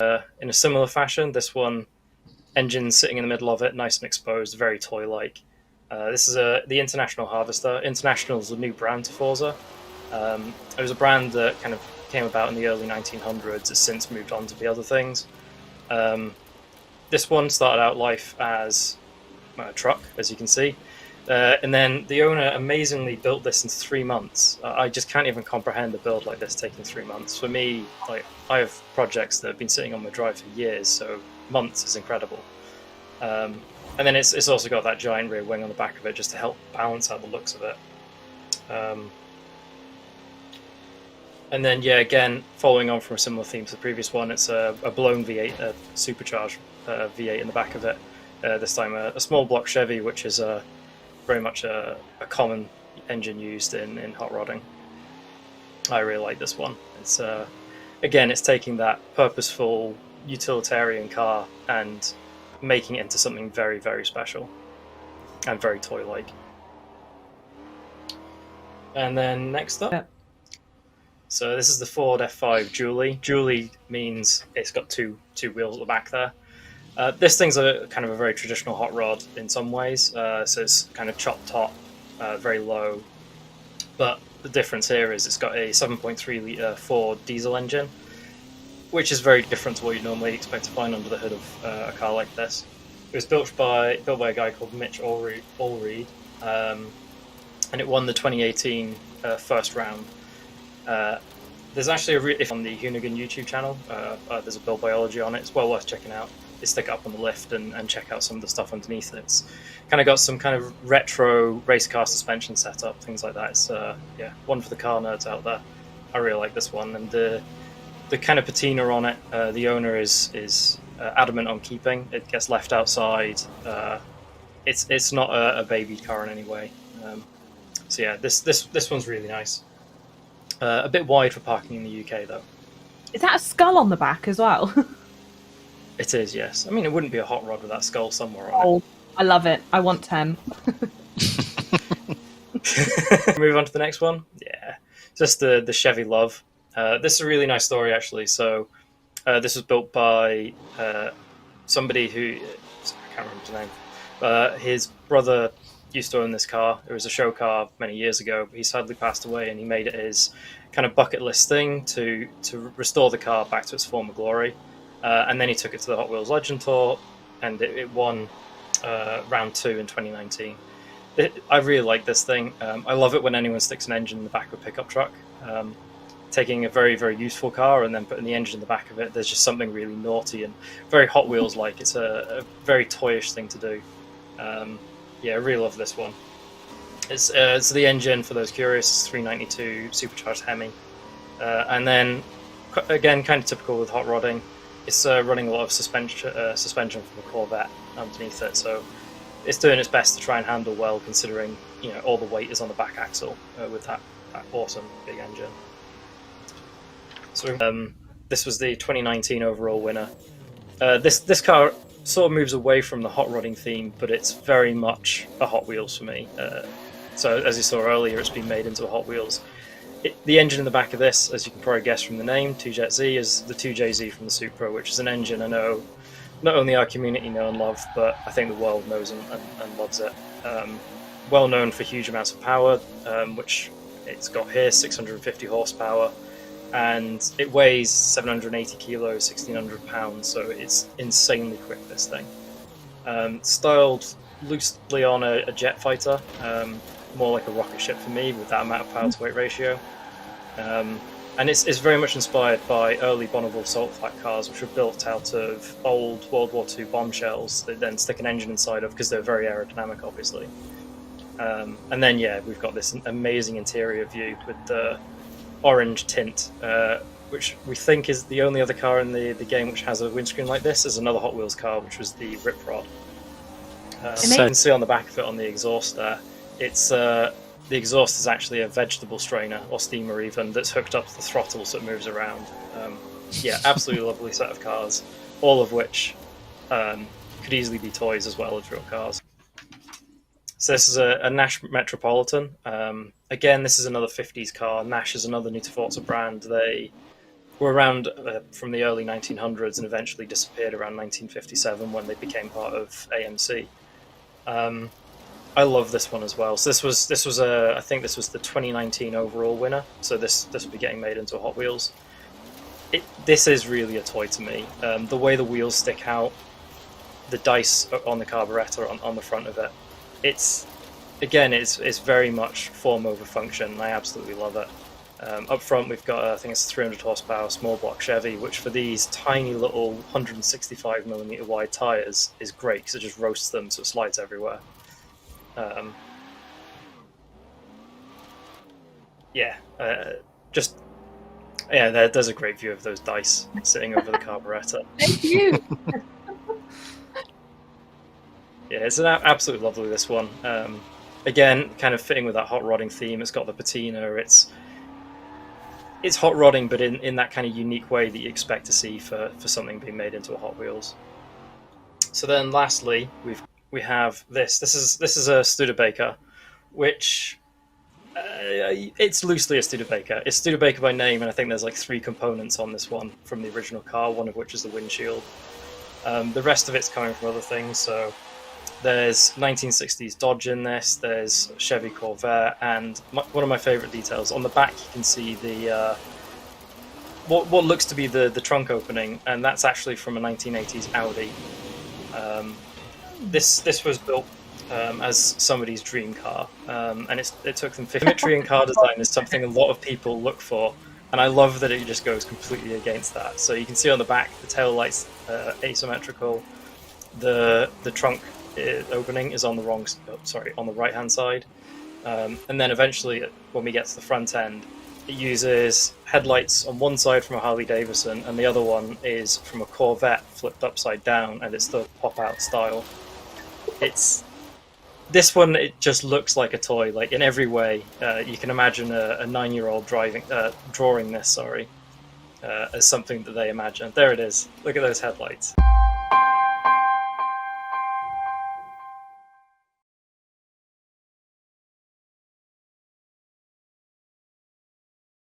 In a similar fashion, this one, engine sitting in the middle of it, nice and exposed, very toy-like. This is the International Harvester. International is a new brand to Forza. It was a brand that kind of came about in the early 1900s. It's since moved on to be other things. This one started out life as a truck, as you can see. And then the owner amazingly built this in 3 months. I just can't even comprehend a build like this taking 3 months. For me, like, I have projects that have been sitting on my drive for years, so months is incredible. And then it's also got that giant rear wing on the back of it just to help balance out the looks of it. And then, yeah, again, following on from a similar theme to the previous one, it's a blown V8, a supercharged V8 in the back of it. This time a small block Chevy, which is very much a common engine used in hot rodding. I really like this one. It's again, it's taking that purposeful utilitarian car and making it into something very, very special and very toy-like. And then next up, so this is the Ford F5 Julie. Julie means it's got two wheels at the back there. This thing's a kind of a very traditional hot rod in some ways, so it's kind of chopped top, very low. But the difference here is it's got a 7.3 litre Ford diesel engine, which is very different to what you normally expect to find under the hood of a car like this. It was built by a guy called Mitch Allreed, and it won the 2018 first round. There's actually on the Hoonigan YouTube channel. There's a build biology on it. It's well worth checking out. You stick it up on the lift and check out some of the stuff underneath it. It's kind of got some kind of retro race car suspension setup, things like that. It's yeah, one for the car nerds out there. I really like this one, and the kind of patina on it. The owner is adamant on keeping. It gets left outside. It's not a baby car in any way. So yeah, this one's really nice. A bit wide for parking in the UK though. Is that a skull on the back as well? It is, yes. I mean, it wouldn't be a hot rod with that skull somewhere on Oh, I love it. I want 10. Move on to the next one. Yeah, just the Chevy LUV. This is a really nice story, actually. So this was built by somebody who, I can't remember his name. His brother used to own this car. It was a show car many years ago, but he sadly passed away, and he made it his kind of bucket list thing to restore the car back to its former glory. And then he took it to the Hot Wheels Legend Tour, and it won round 2 in 2019. I really like this thing. I love it when anyone sticks an engine in the back of a pickup truck. Taking a very, very useful car and then putting the engine in the back of it, there's just something really naughty and very Hot Wheels-like. It's a very toyish thing to do. Yeah, I really love this one. It's the engine, for those curious, 392 supercharged Hemi. And then, again, kind of typical with hot rodding, it's running a lot of suspension from a Corvette underneath it, so it's doing its best to try and handle well, considering all the weight is on the back axle with that awesome big engine. So this was the 2019 overall winner. This car sort of moves away from the hot rodding theme, but it's very much a Hot Wheels for me. So as you saw earlier, it's been made into a Hot Wheels. The engine in the back of this, as you can probably guess from the name, 2JZ, is the 2JZ from the Supra, which is an engine I know not only our community know and love, but I think the world knows and loves it. Well known for huge amounts of power, which it's got here, 650 horsepower, and it weighs 780 kilos, 1,600 pounds, so it's insanely quick, this thing. Styled loosely on a jet fighter, more like a rocket ship for me with that amount of power to weight ratio. And it's very much inspired by early Bonneville salt flat cars, which were built out of old World War II bombshells that then stick an engine inside of because they're very aerodynamic, obviously. And then, yeah, we've got this amazing interior view with the orange tint, which we think is the only other car in the game which has a windscreen like this. There's another Hot Wheels car, which was the Rip Rod. So you can see on the back of it on the exhaust there, it's the exhaust is actually a vegetable strainer, or steamer even, that's hooked up to the throttle so it moves around. Yeah, absolutely lovely set of cars, all of which could easily be toys as well as real cars. So this is a Nash Metropolitan. Again, this is another 50s car. Nash is another new to Forza brand. They were around from the early 1900s and eventually disappeared around 1957 when they became part of AMC. I love this one as well. So this was I think this was the 2019 overall winner. So this will be getting made into Hot Wheels. This is really a toy to me. The way the wheels stick out, the dice on the carburetor on the front of it, it's very much form over function. I absolutely love it. Up front, we've got I think it's a 300 horsepower small block Chevy, which for these tiny little 165mm wide tires is great because it just roasts them, so it slides everywhere. There's a great view of those dice sitting over the carburetor. Thank you. Yeah, it's absolutely lovely, this one. Again, kind of fitting with that hot rodding theme. It's got the patina. It's hot rodding, but in that kind of unique way that you expect to see for something being made into a Hot Wheels. So then, lastly, we have this. This is a Studebaker, which it's loosely a Studebaker. It's Studebaker by name, and I think there's like 3 components on this one from the original car. One of which is the windshield. The rest of it's coming from other things. So there's 1960s Dodge in this, there's Chevy Corvette, and one of my favourite details, on the back you can see the what looks to be the trunk opening, and that's actually from a 1980s Audi. This was built as somebody's dream car, and it took them 50. Symmetry in car design is something a lot of people look for, and I love that it just goes completely against that. So you can see on the back the tail lights asymmetrical, the trunk opening is on the on the right hand side, and then eventually when we get to the front end, it uses headlights on one side from a Harley Davidson and the other one is from a Corvette flipped upside down, and it's the pop out style. This one, it just looks like a toy, like in every way. You can imagine a 9-year-old drawing this as something that they imagine. There it is. Look at those headlights.